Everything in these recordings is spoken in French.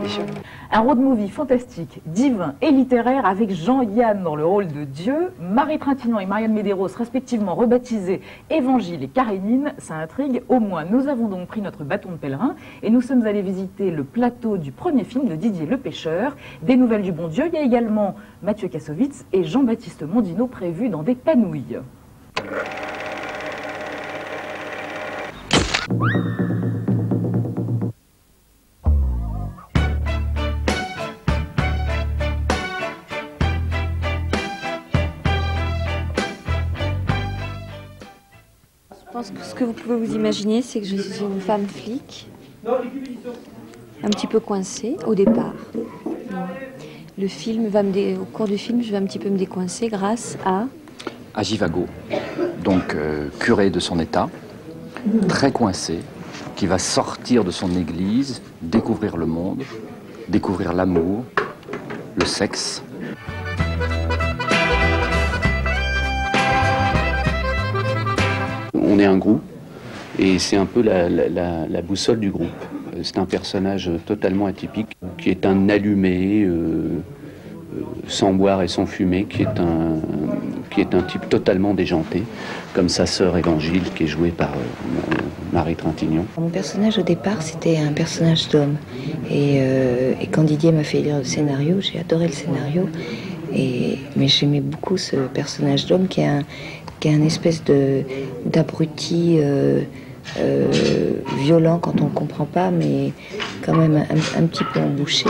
Edition. Un road movie fantastique, divin et littéraire avec Jean-Yann dans le rôle de Dieu, Marie Trintignant et Marianne Medeiros respectivement rebaptisés Évangile et Karénine. Ça intrigue au moins. Nous avons donc pris notre bâton de pèlerin et nous sommes allés visiter le plateau du premier film de Didier Le Pêcheur, Des Nouvelles du Bon Dieu. Il y a également Mathieu Kassovitz et Jean-Baptiste Mondino prévus dans Des Panouilles. Je pense que ce que vous pouvez vous imaginer, c'est que je suis une femme flic, un petit peu coincée au départ. Le film au cours du film, je vais un petit peu me décoincer grâce à Jivago, donc curé de son état, très coincé, qui va sortir de son église, découvrir le monde, découvrir l'amour, le sexe. On est un groupe et c'est un peu la boussole du groupe. C'est un personnage totalement atypique qui est un allumé, sans boire et sans fumer, qui est un type totalement déjanté, comme sa sœur Évangile qui est jouée par Marie Trintignant. Mon personnage au départ c'était un personnage d'homme et quand Didier m'a fait lire le scénario, j'ai adoré le scénario, mais j'aimais beaucoup ce personnage d'homme qui est un espèce d'abruti violent quand on ne comprend pas, mais quand même un petit peu embouché,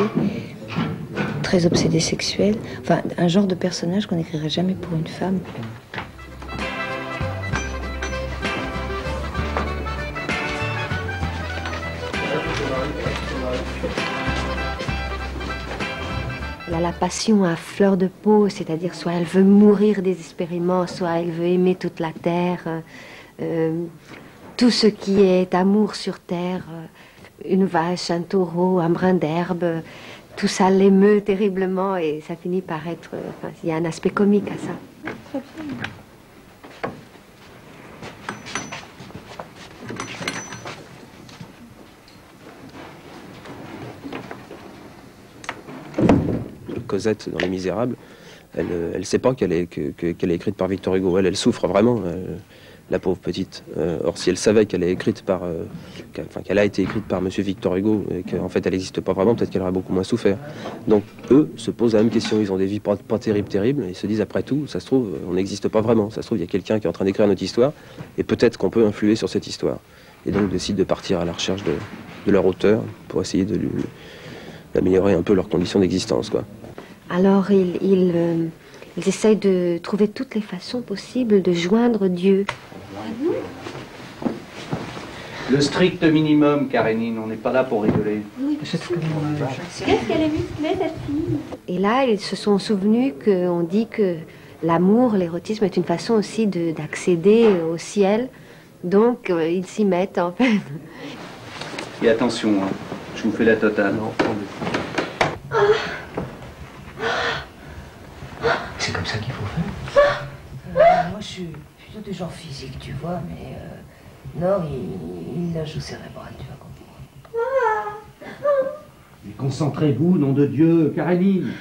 très obsédé sexuel, enfin un genre de personnage qu'on n'écrirait jamais pour une femme. Elle a la passion à fleur de peau, c'est-à-dire soit elle veut mourir désespérément, soit elle veut aimer toute la terre, tout ce qui est amour sur terre, une vache, un taureau, un brin d'herbe, tout ça l'émeut terriblement et ça finit par être... Enfin, il y a un aspect comique à ça. Cosette dans Les Misérables, elle sait pas qu'elle est écrite par Victor Hugo. Elle souffre vraiment, la pauvre petite. Or, si elle savait qu'elle est écrite qu'elle a été écrite par Monsieur Victor Hugo et qu'en fait elle n'existe pas vraiment, peut-être qu'elle aurait beaucoup moins souffert. Donc eux se posent la même question. Ils ont des vies pas terribles, et ils se disent après tout, ça se trouve, on n'existe pas vraiment. Ça se trouve, il y a quelqu'un qui est en train d'écrire notre histoire et peut-être qu'on peut influer sur cette histoire. Et donc décident de partir à la recherche de leur auteur pour essayer d'améliorer un peu leurs conditions d'existence, quoi. Alors ils essayent de trouver toutes les façons possibles de joindre Dieu. Le strict minimum, Karénine, on n'est pas là pour rigoler. Oui. Qu'est-ce qu'elle est musclée, cette fille. Et là, ils se sont souvenus qu'on dit que l'amour, l'érotisme est une façon aussi d'accéder au ciel. Donc, ils s'y mettent, en fait. Et attention, hein, je vous fais la totale. C'est comme ça qu'il faut faire. Moi, je suis plutôt du genre physique, tu vois, mais non, il la joue cérébrale, tu vas comprendre. Mais concentrez-vous, nom de Dieu, Karénine.